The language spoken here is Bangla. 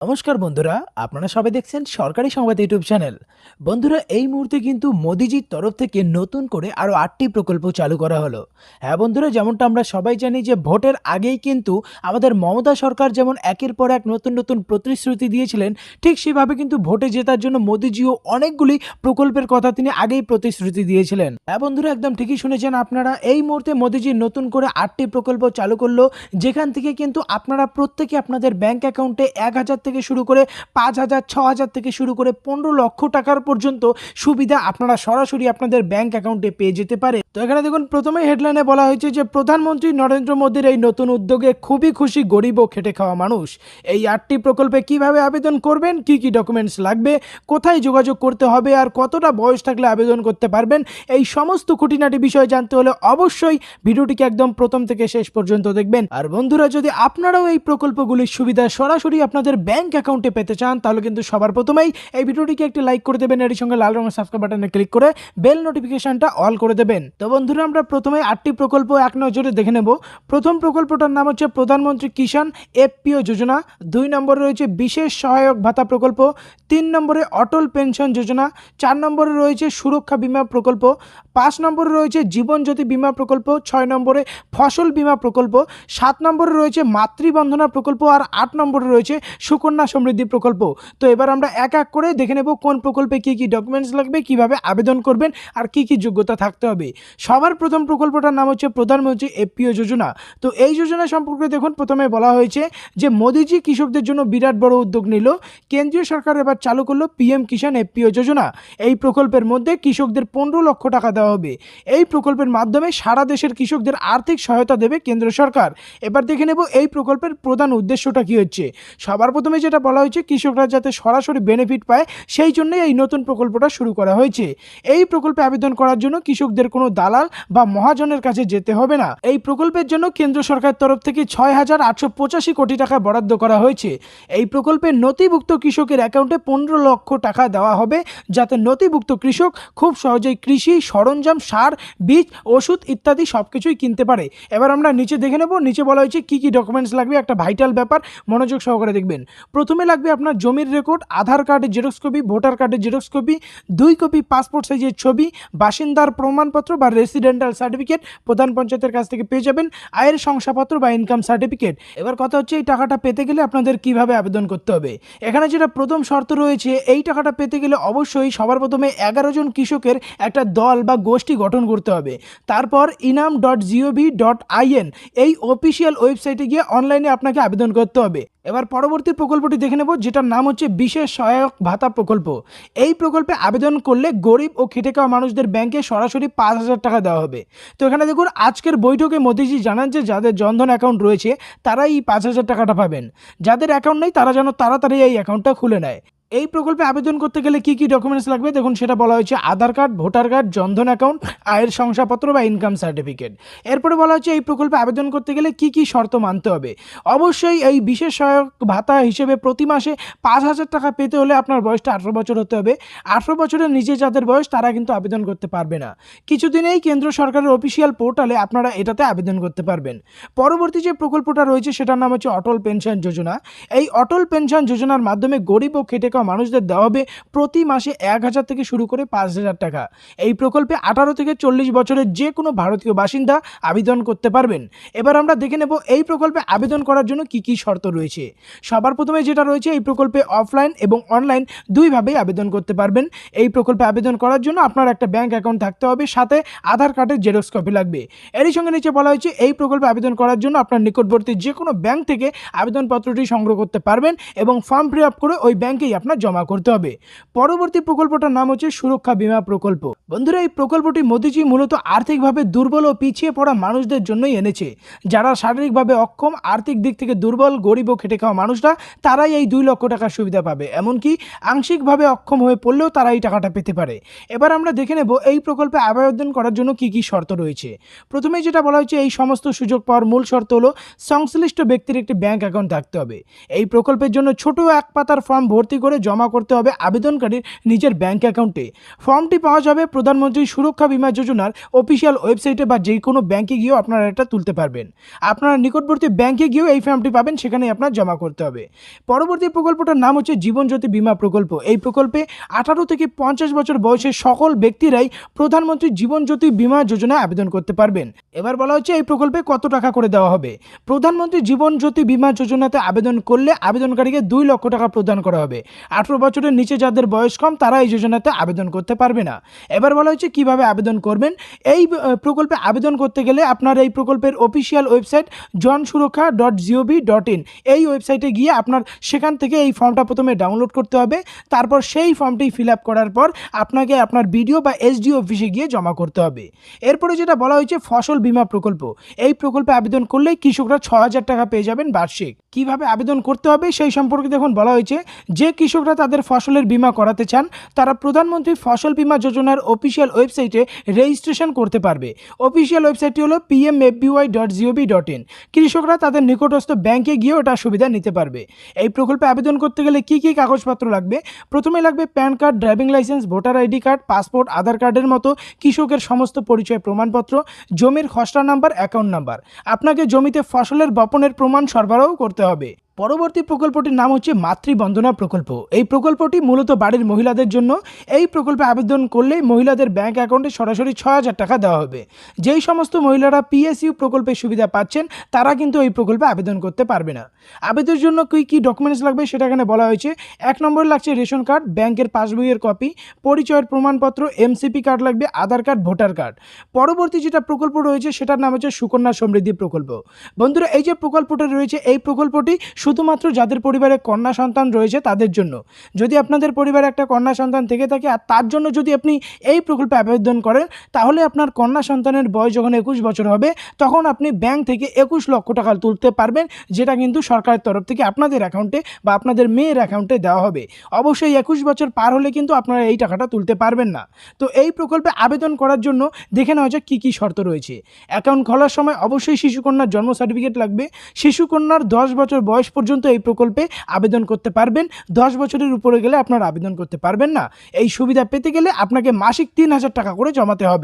নমস্কার বন্ধুরা, আপনারা সবাই দেখছেন সরকারি সংবাদ ইউটিউব চ্যানেল। বন্ধুরা, এই মুহূর্তে কিন্তু মোদিজির তরফ থেকে নতুন করে আরও 8টি প্রকল্প চালু করা হলো। হ্যাঁ বন্ধুরা, যেমনটা আমরা সবাই জানি যে ভোটের আগেই কিন্তু আমাদের মমতা সরকার যেমন একের পর এক নতুন নতুন প্রতিশ্রুতি দিয়েছিলেন, ঠিক সেভাবে কিন্তু ভোটে জেতার জন্য মোদিজিও অনেকগুলি প্রকল্পের কথা তিনি আগেই প্রতিশ্রুতি দিয়েছিলেন। হ্যাঁ বন্ধুরা, একদম ঠিকই শুনেছেন আপনারা। এই মুহূর্তে মোদিজি নতুন করে 8টি প্রকল্প চালু করলো, যেখান থেকে কিন্তু আপনারা প্রত্যেকে আপনাদের ব্যাংক অ্যাকাউন্টে 1,000 থেকে শুরু করে 5,000, 6,000 থেকে শুরু করে 15 লক্ষ টাকার পর্যন্ত সুবিধা আপনারা সরাসরি আপনাদের ব্যাংক অ্যাকাউন্টে পেয়ে যেতে পারে। তো এখানে দেখুন, প্রথমেই হেডলাইনে বলা হয়েছে যে প্রধানমন্ত্রী নরেন্দ্র মোদীর এই নতুন উদ্যোগে খুবই খুশি গরিব ও খেটে খাওয়া মানুষ। এই 8টি প্রকল্পে কিভাবে আবেদন করবেন, কি কি ডকুমেন্টস লাগবে, কোথায় যোগাযোগ করতে হবে আর কতটা বয়স থাকলে আবেদন করতে পারবেন, এই সমস্ত খুঁটিনাটি বিষয় জানতে হলে অবশ্যই ভিডিওটিকে একদম প্রথম থেকে শেষ পর্যন্ত দেখবেন। আর বন্ধুরা, যদি আপনারাও এই প্রকল্পগুলির সুবিধা সরাসরি আপনাদের ব্যাংক অ্যাকাউন্টে পেতে চান, তাহলে কিন্তু সবার প্রথমেই এই ভিডিওটিকে একটি লাইক করে দেবেন, এর সঙ্গে লাল রঙের সাবস্ক্রাইব বাটনে ক্লিক করে বেল নোটিফিকেশনটা অল করে দেবেন। তো বন্ধুরা, আমরা প্রথমে 8টি প্রকল্প এক নজরে দেখে নেব। প্রথম প্রকল্পটার নাম হচ্ছে প্রধানমন্ত্রী কিষাণ এফপিও যোজনা। 2 নম্বরে রয়েছে বিশেষ সহায়ক ভাতা প্রকল্প। 3 নম্বরে অটল পেনশন যোজনা। 4 নম্বরে রয়েছে সুরক্ষা বীমা প্রকল্প। 5 নম্বরে রয়েছে জীবন জ্যোতি বীমা প্রকল্প। 6 নম্বরে ফসল বীমা প্রকল্প। 7 নম্বরে রয়েছে মাতৃবন্ধনা প্রকল্প। আর 8 নম্বরে রয়েছে সুকন্যা সমৃদ্ধি প্রকল্প। তো এবার আমরা এক এক করে দেখে নেব কোন প্রকল্পে কি কি ডকুমেন্টস লাগবে, কিভাবে আবেদন করবেন আর কি কি যোগ্যতা থাকতে হবে। সবার প্রথম প্রকল্পটার নাম হচ্ছে প্রধানমন্ত্রী এফপিও যোজনা। তো এই যোজনা সম্পর্কে দেখুন, প্রথমে বলা হয়েছে যে মোদিজি কৃষকদের জন্য বিরাট বড় উদ্যোগ নিল। কেন্দ্রীয় সরকার এবার চালু করলো পিএম কিষাণ এফপিও যোজনা। এই প্রকল্পের মধ্যে কৃষকদের 15 লক্ষ টাকা দেওয়া হবে। এই প্রকল্পের মাধ্যমে সারা দেশের কৃষকদের আর্থিক সহায়তা দেবে কেন্দ্র সরকার। এবার দেখে নেব এই প্রকল্পের প্রধান উদ্দেশ্যটা কি হচ্ছে। সবার প্রথমে যেটা বলা হয়েছে, কৃষকরা যাতে সরাসরি বেনিফিট পায় সেই জন্যই এই নতুন প্রকল্পটা শুরু করা হয়েছে। এই প্রকল্পে আবেদন করার জন্য কৃষকদের কোনো দালাল বা মহাজনের কাছে যেতে হবে না। এই প্রকল্পের জন্য কেন্দ্র সরকারের তরফ থেকে 6,885 কোটি টাকা বরাদ্দ করা হয়েছে। এই প্রকল্পে নথিভুক্ত কৃষকের অ্যাকাউন্টে 15 লক্ষ টাকা দেওয়া হবে, যাতে নথিভুক্ত কৃষক খুব সহজেই কৃষি সরঞ্জাম, সার, বীজ, ওষুধ ইত্যাদি সবকিছুই কিনতে পারে। এবার আমরা নিচে দেখে নেব। নিচে বলা হয়েছে কি কি ডকুমেন্টস লাগবে, একটা ভাইটাল ব্যাপার, মনোযোগ সহকারে দেখবেন। প্রথমে লাগবে আপনার জমির রেকর্ড, আধার কার্ডের জেরক্স কপি, ভোটার কার্ডের জেরক্স কপি, 2 কপি পাসপোর্ট সাইজের ছবি, বাসিন্দার প্রমাণপত্র বা রেসিডেন্টাল সার্টিফিকেট প্রধান পঞ্চায়েতের কাছ থেকে পেয়ে যাবেন, আয়ের শংসাপত্র বা ইনকাম সার্টিফিকেট। এবার কথা হচ্ছে এই টাকাটা পেতে গেলে আপনাদের কিভাবে আবেদন করতে হবে। এখানে যেটা প্রথম শর্ত রয়েছে, এই টাকাটা পেতে গেলে অবশ্যই সবার প্রথমে 11 জন কৃষকের একটা দল বা গোষ্ঠী গঠন করতে হবে। তারপর inam.gov.in এই অফিসিয়াল ওয়েবসাইটে গিয়ে অনলাইনে আপনাকে আবেদন করতে হবে। এবার পরবর্তী প্রকল্পটি দেখে নেব, যেটার নাম হচ্ছে বিশেষ সহায়ক ভাতা প্রকল্প। এই প্রকল্পে আবেদন করলে গরিব ও খেটে খাওয়া মানুষদের ব্যাংকে সরাসরি 5,000 টাকা দেওয়া হবে। তো এখানে দেখুন, আজকের বৈঠকে মোদিজি জানান যে যাদের জনধন অ্যাকাউন্ট রয়েছে তারাই এই 5,000 টাকাটা পাবেন। যাদের অ্যাকাউন্ট নেই তারা যেন তাড়াতাড়ি এই অ্যাকাউন্টটা খুলে নেয়। এই প্রকল্পে আবেদন করতে গেলে কি কি ডকুমেন্টস লাগবে দেখুন, সেটা বলা হয়েছে Aadhaar card, voter card, Jan Dhan account, আয়ের শংসাপত্র বা ইনকাম সার্টিফিকেট। এরপরে বলা হচ্ছে এই প্রকল্পে আবেদন করতে গেলে কি কি শর্ত মানতে হবে। অবশ্যই এই বিশেষ সহায়ক ভাতা হিসেবে প্রতি মাসে 5,000 টাকা পেতে হলে আপনার বয়সটা 18 বছর হতে হবে। 18 বছরের নিচে যাদের বয়স তারা কিন্তু আবেদন করতে পারবে না। কিছুদিনেই কেন্দ্র সরকারের অফিসিয়াল পোর্টালে আপনারা এটাতে আবেদন করতে পারবেন। পরবর্তী যে প্রকল্পটা রয়েছে সেটার নাম হচ্ছে অটল পেনশন যোজনা। এই অটল পেনশন যোজনার মাধ্যমে গরিব ও খেটে মানুষদের দেওয়া হবে প্রতি মাসে 1,000 থেকে শুরু করে 5,000 টাকা। এই প্রকল্পে 18 থেকে 40 বছরের যে কোনো ভারতীয় বাসিন্দা আবেদন করতে পারবেন। এবার আমরা দেখে নেব এই প্রকল্পে আবেদন করার জন্য কি কি শর্ত রয়েছে। সবার প্রথমে যেটা রয়েছে, এই প্রকল্পে অফলাইন এবং অনলাইন দুইভাবেই আবেদন করতে পারবেন। এই প্রকল্পে আবেদন করার জন্য আপনার একটা ব্যাংক অ্যাকাউন্ট থাকতে হবে, সাথে আধার কার্ডের জেরক্স কপি লাগবে। এরই সঙ্গে নিচে বলা হয়েছে এই প্রকল্পে আবেদন করার জন্য আপনার নিকটবর্তী যে কোনো ব্যাংক থেকে আবেদনপত্রটি সংগ্রহ করতে পারবেন এবং ফর্ম ফিল আপ করে ওই ব্যাংকেই আপনার জমা করতে হবে। পরবর্তী প্রকল্পটার নাম হচ্ছে সুরক্ষা বীমা প্রকল্প। বন্ধুরা, এই প্রকল্পটি মোদিজি মূলত আর্থিকভাবে দুর্বল ও পিছিয়ে পড়া মানুষদের জন্যই এনেছে। যারা শারীরিকভাবে অক্ষম, আর্থিক দিক থেকে দুর্বল, গরিব ও খেটে খাওয়া মানুষরা তারাই এই 2 লক্ষ টাকার সুবিধা পাবে। এমনকি আংশিকভাবে অক্ষম হয়ে পড়লেও তারা এই টাকাটা পেতে পারে। এবার আমরা দেখে নেব এই প্রকল্পে আবেদন করার জন্য কি কি শর্ত রয়েছে। প্রথমে যেটা বলা হচ্ছে, এই সমস্ত সুযোগ পাওয়ার মূল শর্ত হলো সংশ্লিষ্ট ব্যক্তির একটি ব্যাংক অ্যাকাউন্ট থাকতে হবে। এই প্রকল্পের জন্য ছোট এক পাতার ফর্ম ভর্তি করে জমা করতে হবে আবেদনকারীর নিজের ব্যাংক অ্যাকাউন্টে। ফর্মটি পাওয়া যাবে প্রধানমন্ত্রী সুরক্ষা বীমা যোজনার অফিসিয়াল ওয়েবসাইটে বা যে কোনো ব্যাংকে গিয়েও আপনারা এটা তুলতে পারবেন। আপনারা নিকটবর্তী ব্যাংকে গিয়েও এই ফর্মটি পাবেন, সেখানে আপনার জমা করতে হবে। পরবর্তী প্রকল্পটার নাম হচ্ছে জীবন জ্যোতি বীমা প্রকল্প। এই প্রকল্পে 18 থেকে 50 বছর বয়সের সকল ব্যক্তিরাই প্রধানমন্ত্রী জীবন জ্যোতি বীমা যোজনায় আবেদন করতে পারবেন। এবার বলা হচ্ছে এই প্রকল্পে কত টাকা করে দেওয়া হবে। প্রধানমন্ত্রী জীবন জ্যোতি বীমা যোজনাতে আবেদন করলে আবেদনকারীকে 2 লক্ষ টাকা প্রদান করা হবে। 18 বছরের নিচে যাদের বয়স কম তারা এই যোজনাতে আবেদন করতে পারবে না। এবার বলা হচ্ছে কিভাবে আবেদন করবেন। এই প্রকল্পে আবেদন করতে গেলে আপনার এই প্রকল্পের অফিসিয়াল ওয়েবসাইট jansurakha.gov.in এই ওয়েবসাইটে গিয়ে আপনার সেখান থেকে এই ফর্মটা প্রথমে ডাউনলোড করতে হবে। তারপর সেই ফর্মটি ফিল আপ করার পর আপনাকে আপনার বিডিও বা এসডিও অফিসে গিয়ে জমা করতে হবে। এরপরে যেটা বলা হয়েছে ফসল বীমা প্রকল্প। এই প্রকল্পে আবেদন করলেই কৃষকরা 6,000 টাকা পেয়ে যাবেন বার্ষিক। কিভাবে আবেদন করতে হবে সেই সম্পর্কে দেখুন বলা হয়েছে যে কৃষকরা তাদের ফসলের বীমা করাতে চান তারা প্রধানমন্ত্রী ফসল বীমা যোজনার অফিসিয়াল ওয়েবসাইটে রেজিস্ট্রেশন করতে পারবে। অফিসিয়াল ওয়েবসাইটটি হলো pmfby.gov.in। কৃষকরা তাদের নিকটস্থ ব্যাংকে গিয়ে ওটা সুবিধা নিতে পারবে। এই প্রকল্পে আবেদন করতে গেলে কি কি কাগজপত্র লাগবে। প্রথমে লাগবে PAN card, driving licence, voter ID card, passport, Aadhaar কার্ডের মতো কৃষকের সমস্ত পরিচয় প্রমাণপত্র, জমির খসড়া নাম্বার, অ্যাকাউন্ট নাম্বার। আপনাকে জমিতে ফসলের বপনের প্রমাণ সরবরাহ করতে হবে। পরবর্তী প্রকল্পটির নাম হচ্ছে মাতৃবন্দনা প্রকল্প। এই প্রকল্পটি মূলত বাড়ির মহিলাদের জন্য। এই প্রকল্পে আবেদন করলে মহিলাদের ব্যাংক অ্যাকাউন্টে সরাসরি 6,000 টাকা দেওয়া হবে। যেই সমস্ত মহিলারা পিএসইউ প্রকল্পের সুবিধা পাচ্ছেন তারা কিন্তু এই প্রকল্পে আবেদন করতে পারবে না। আবেদনের জন্য কী কী ডকুমেন্টস লাগবে সেটা এখানে বলা হয়েছে। 1 নম্বরে লাগছে রেশন কার্ড, ব্যাংকের পাসবইয়ের কপি, পরিচয়ের প্রমাণপত্র, এমসিপি কার্ড লাগবে, আধার কার্ড, ভোটার কার্ড। পরবর্তী যেটা প্রকল্প রয়েছে সেটার নাম হচ্ছে সুকন্যা সমৃদ্ধি প্রকল্প। বন্ধুরা এই যে প্রকল্পটা রয়েছে এই প্রকল্পটি শুধুমাত্র যাদের পরিবারে কন্যা সন্তান রয়েছে তাদের জন্য। যদি আপনাদের পরিবারে একটা কন্যা সন্তান থেকে থাকে আর তার জন্য যদি আপনি এই প্রকল্পে আবেদন করেন তাহলে আপনার কন্যা সন্তানের বয়স যখন 21 বছর হবে তখন আপনি ব্যাংক থেকে 21 লক্ষ টাকা তুলতে পারবেন, যেটা কিন্তু সরকারের তরফ থেকে আপনাদের অ্যাকাউন্টে বা আপনাদের মেয়ের অ্যাকাউন্টে দেওয়া হবে। অবশ্যই 21 বছর পার হলে কিন্তু আপনারা এই টাকাটা তুলতে পারবেন না। তো এই প্রকল্পে আবেদন করার জন্য দেখে নেওয়া যাক কী কী শর্ত রয়েছে। অ্যাকাউন্ট খোলার সময় অবশ্যই শিশুকন্যার জন্ম সার্টিফিকেট লাগবে। শিশুকন্যার 10 বছর বয়স পর্যন্ত এই প্রকল্পে আবেদন করতে পারবেন। 10 বছরের উপরে গেলে আপনারা আবেদন করতে পারবেন না। এই সুবিধা পেতে গেলে আপনাকে মাসিক 3,000 টাকা করে জমাতে হবে।